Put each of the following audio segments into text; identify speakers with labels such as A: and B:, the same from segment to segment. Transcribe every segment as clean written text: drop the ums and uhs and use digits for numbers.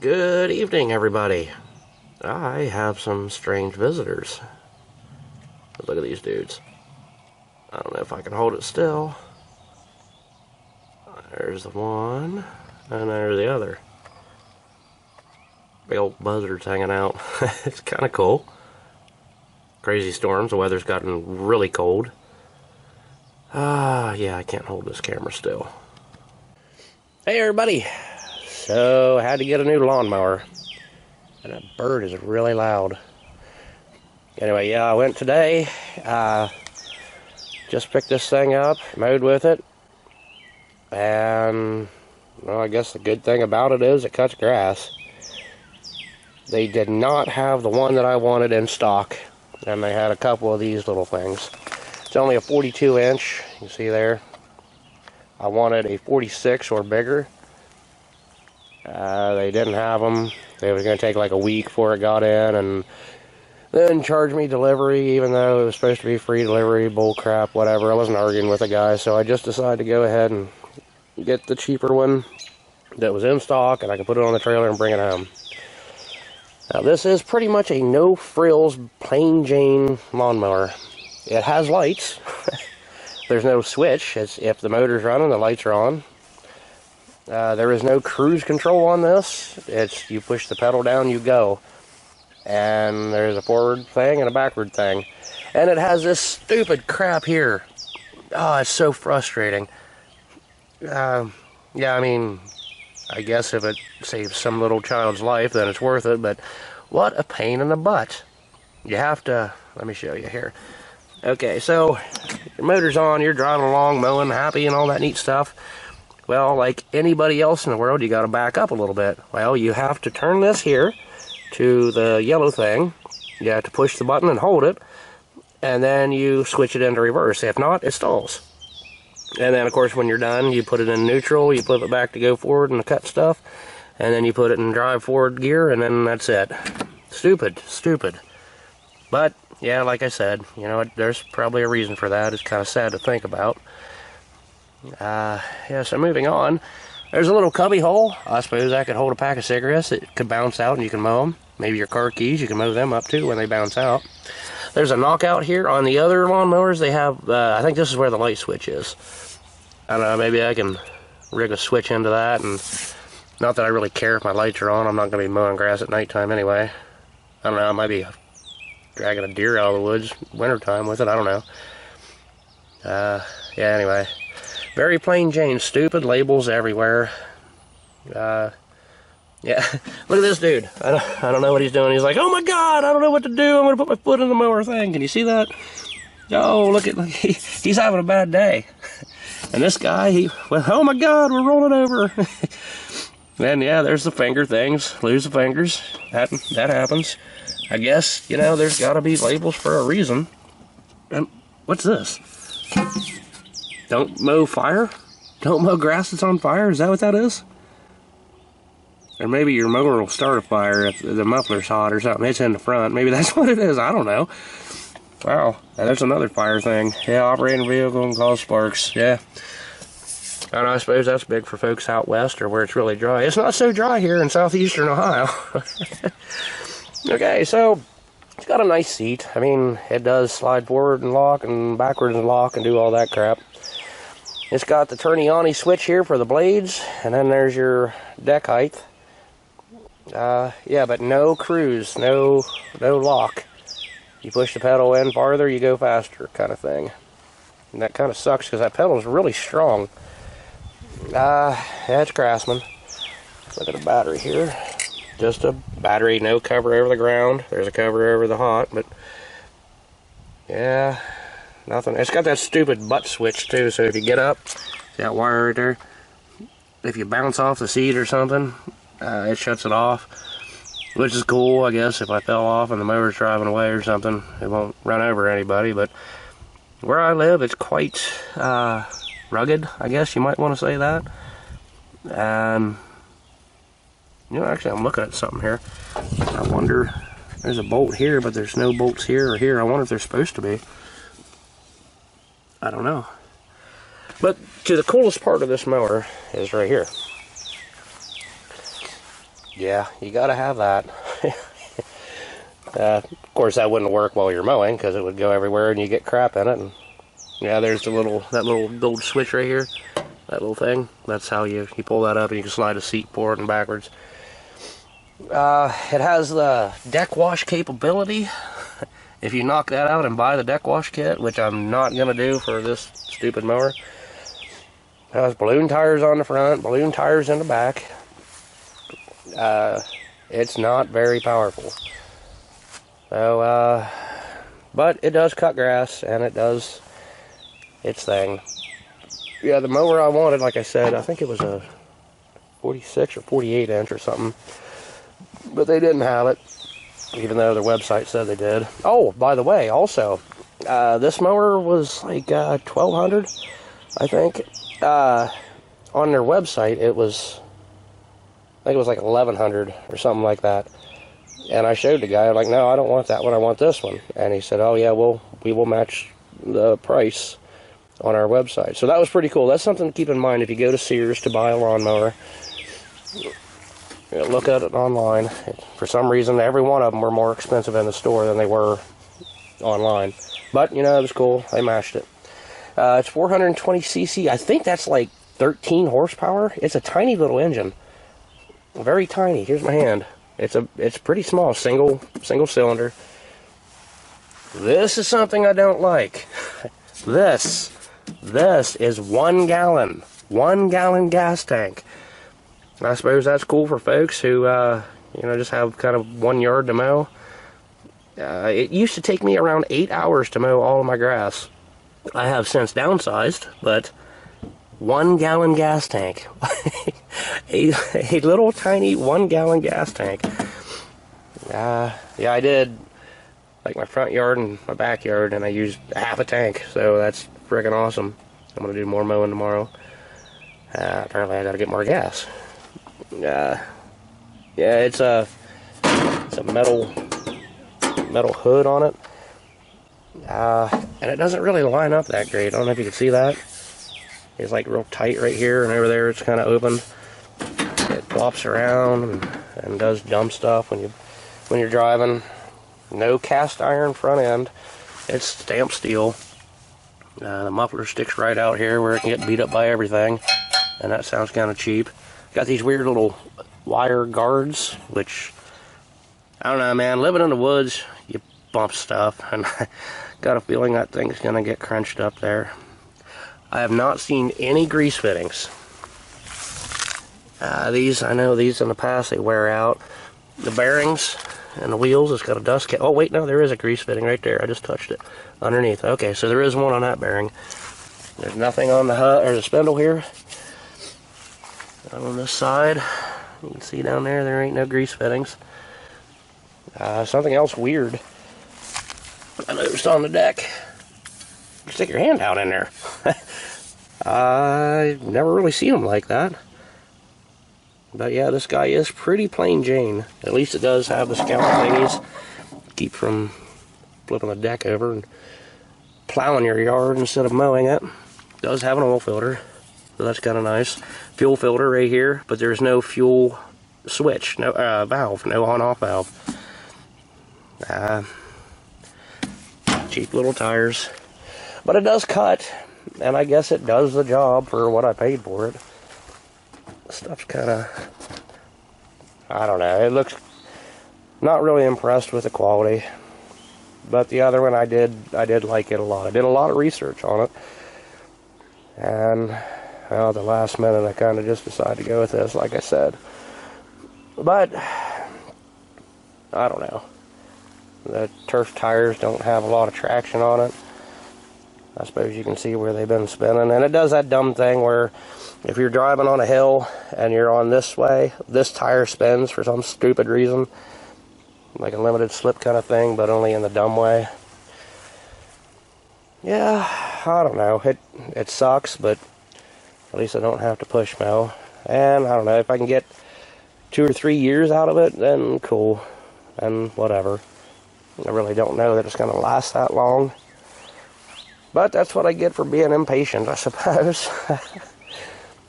A: Good evening, everybody. I have some strange visitors. Look at these dudes. I don't know if I can hold it still. There's the one, and there's the other. Big old buzzards hanging out. It's kind of cool. Crazy storms. The weather's gotten really cold. Yeah, I can't hold this camera still. Hey, everybody. So, I had to get a new lawnmower. And that bird is really loud. Anyway, yeah, I went today. Just picked this thing up, mowed with it. And, well, I guess the good thing about it is it cuts grass. They did not have the one that I wanted in stock. And they had a couple of these little things. It's only a 42 inch, you see there. I wanted a 46 or bigger. They didn't have them. They was going to take like a week before it got in, and then charge me delivery, even though it was supposed to be free delivery, bull crap, whatever. I wasn't arguing with the guy, so I just decided to go ahead and get the cheaper one that was in stock, and I can put it on the trailer and bring it home. Now, this is pretty much a no-frills, plain Jane lawnmower. It has lights. There's no switch. It's, if the motor's running, the lights are on. There is no cruise control on this. It's you push the pedal down, you go. And there's a forward thing and a backward thing. And it has this stupid crap here. Oh, it's so frustrating. Yeah, I mean, I guess if it saves some little child's life, then it's worth it. But what a pain in the butt. You have to, let me show you here. Okay, so your motor's on, you're driving along, mowing, happy and all that neat stuff. Well, like anybody else in the world, you got to back up a little bit. Well, you have to turn this here to the yellow thing. You have to push the button and hold it, and then you switch it into reverse. If not, it stalls. And then, of course, when you're done, you put it in neutral, you put it back to go forward and cut stuff, and then you put it in drive forward gear, and then that's it. Stupid, stupid. But, yeah, like I said, you know, there's probably a reason for that. It's kind of sad to think about. Yeah, so moving on, there's a little cubby hole. I suppose that could hold a pack of cigarettes. It could bounce out and you can mow them. Maybe your car keys, you can mow them up too when they bounce out. There's a knockout here. On the other lawnmowers, they have, I think this is where the light switch is. I don't know, maybe I can rig a switch into that. And not that I really care if my lights are on. I'm not going to be mowing grass at nighttime anyway. I don't know, I might be dragging a deer out of the woods wintertime with it. I don't know. Yeah, anyway. Very plain Jane, stupid labels everywhere. Yeah, look at this dude. I don't know what he's doing. He's like, oh my God, I don't know what to do. I'm gonna put my foot in the mower thing. Can you see that? Oh, look, he's having a bad day. And this guy, well, oh my God, we're rolling over. And yeah, there's the finger things. Lose the fingers. That happens. I guess, you know, there's got to be labels for a reason. And what's this? Don't mow fire? Don't mow grass that's on fire? Is that what that is? Or maybe your mower will start a fire if the muffler's hot or something. It's in the front. Maybe that's what it is. I don't know. Wow. Now there's another fire thing. Yeah, operating vehicle and cause sparks. Yeah. And I suppose that's big for folks out west or where it's really dry. It's not so dry here in southeastern Ohio. Okay, so it's got a nice seat. I mean, it does slide forward and lock and backwards and lock and do all that crap. It's got the turny-on switch here for the blades, and then there's your deck height. Yeah, but no cruise, no lock. You push the pedal in farther, you go faster, kind of thing. And that kind of sucks because that pedal is really strong. Yeah, it's Craftsman. Look at the battery here. Just a battery, no cover over the ground. There's a cover over the hot, but yeah. Nothing. It's got that stupid butt switch too, so if you get up, see that wire right there? If you bounce off the seat or something, it shuts it off. Which is cool, I guess, if I fell off and the mower's driving away or something. It won't run over anybody, but where I live, it's quite rugged, I guess you might want to say that. And, you know, actually I'm looking at something here. I wonder, there's a bolt here, but there's no bolts here or here. I wonder if they're supposed to be. I don't know. But to the coolest part of this mower is right here. Yeah, you gotta have that. Of course, that wouldn't work while you're mowing because it would go everywhere and you get crap in it. And yeah, there's that little gold switch right here, that little thing. That's how you pull that up and you can slide a seat forward and backwards. It has the deck wash capability. If you knock that out and buy the deck wash kit, which I'm not gonna do for this stupid mower, it has balloon tires on the front, balloon tires in the back. It's not very powerful. So, but it does cut grass, and it does its thing. Yeah, the mower I wanted, like I said, I think it was a 46 or 48 inch or something. But they didn't have it, even though their website said they did. Oh, by the way, also, this mower was like $1,200, I think. On their website, I think it was like $1,100 or something like that. And I showed the guy, I'm like, no, I don't want that one, I want this one. And he said, oh yeah, we will match the price on our website. So that was pretty cool. That's something to keep in mind if you go to Sears to buy a lawnmower. Look at it online. For some reason, every one of them were more expensive in the store than they were online. But, you know, it was cool. They matched it. It's 420cc. I think that's like 13 horsepower. It's a tiny little engine. Very tiny. Here's my hand. It's pretty small. Single cylinder. This is something I don't like. This is 1 gallon. 1 gallon gas tank. I suppose that's cool for folks who, you know, just have kind of 1 yard to mow. It used to take me around 8 hours to mow all of my grass. I have since downsized, but 1 gallon gas tank. a little tiny 1 gallon gas tank. Yeah, I did like my front yard and my backyard, and I used half a tank, so that's freaking awesome. I'm going to do more mowing tomorrow. Apparently I got to get more gas. Yeah, it's a metal hood on it, and it doesn't really line up that great. I don't know if you can see that. It's like real tight right here, and over there it's kind of open. It flops around and does dumb stuff when you're driving. No cast iron front end. It's stamped steel. The muffler sticks right out here where it can get beat up by everything, and that sounds kind of cheap. Got these weird little wire guards, which, I don't know, man. Living in the woods, you bump stuff, and I got a feeling that thing's going to get crunched up there. I have not seen any grease fittings. I know these in the past, they wear out. The bearings and the wheels, it's got a dust cap. Oh, wait, no, there is a grease fitting right there. I just touched it underneath. Okay, so there is one on that bearing. There's nothing on the hub or the spindle here. On this side, you can see down there ain't no grease fittings. Something else weird I noticed on the deck. You stick your hand out in there. I've never really seen them like that. But yeah, this guy is pretty plain Jane. At least it does have the scout thingies. Keep from flipping the deck over and plowing your yard instead of mowing it. It does have an oil filter, so that's kind of nice. Fuel filter right here, but there's no fuel switch, no valve, no on-off valve. Cheap little tires. But it does cut, and I guess it does the job for what I paid for it. Stuff's kind of, I don't know, it looks, not really impressed with the quality. But the other one I did like it a lot. I did a lot of research on it. And, well, at the last minute I kind of just decided to go with this, like I said. But, I don't know. The turf tires don't have a lot of traction on it. I suppose you can see where they've been spinning. And it does that dumb thing where if you're driving on a hill and you're on this way, this tire spins for some stupid reason. Like a limited slip kind of thing, but only in the dumb way. Yeah, I don't know. It sucks, but at least I don't have to push mow. And I don't know, if I can get 2 or 3 years out of it, then cool. And whatever. I really don't know that it's going to last that long. But that's what I get for being impatient, I suppose.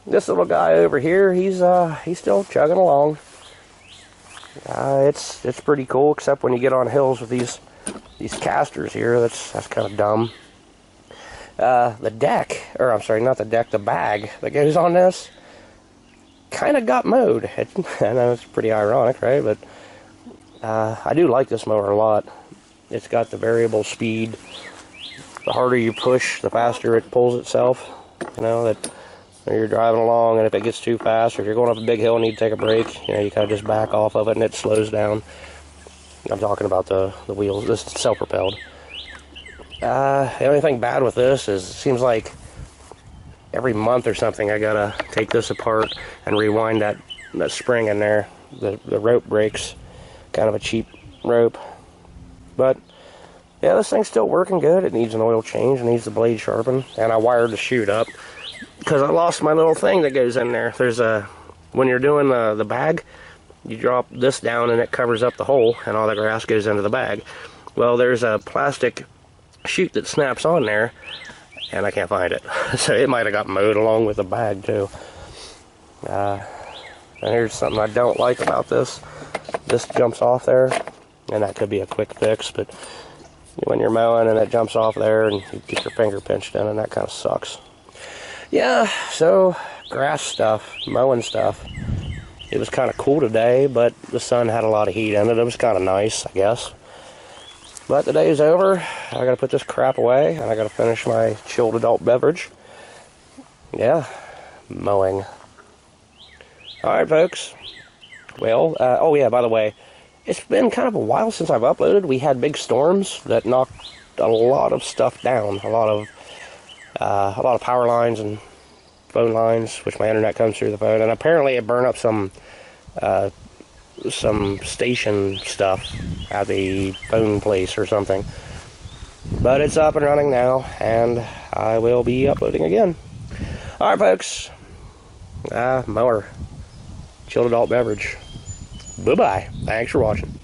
A: This little guy over here, he's still chugging along. It's pretty cool, except when you get on hills with these casters here. That's kind of dumb. The deck, or I'm sorry, not the deck, the bag that goes on this kind of got mowed. I know it's pretty ironic, right? But I do like this mower a lot. It's got the variable speed. The harder you push, the faster it pulls itself. You know, that when you're driving along, and if it gets too fast, or if you're going up a big hill and need to take a break, you know, you kind of just back off of it and it slows down. I'm talking about the wheels. This is self-propelled. The only thing bad with this is it seems like every month or something I gotta take this apart and rewind that spring in there. The rope breaks. Kind of a cheap rope. But yeah, this thing's still working good. It needs an oil change. It needs the blade sharpened. And I wired the chute up because I lost my little thing that goes in there. There's when you're doing the bag, you drop this down and it covers up the hole and all the grass goes into the bag. Well, there's a plastic chute that snaps on there and I can't find it. So it might have got mowed along with the bag too. And here's something I don't like about this. This jumps off there, and that could be a quick fix, but when you're mowing and it jumps off there and you get your finger pinched in, and that kind of sucks. Yeah, so grass stuff, mowing stuff. It was kind of cool today, but the sun had a lot of heat in it. It was kind of nice, I guess. But the day's over. I gotta put this crap away, and I gotta finish my chilled adult beverage. Yeah, mowing. Alright, folks. Well, oh yeah, by the way, it's been kind of a while since I've uploaded. We had big storms that knocked a lot of stuff down. A lot of power lines and phone lines, which my internet comes through the phone. And apparently it burned up some station stuff at the phone place or something. But it's up and running now, and I will be uploading again. Alright, folks. Mower. Chilled adult beverage. Bye-bye. Thanks for watching.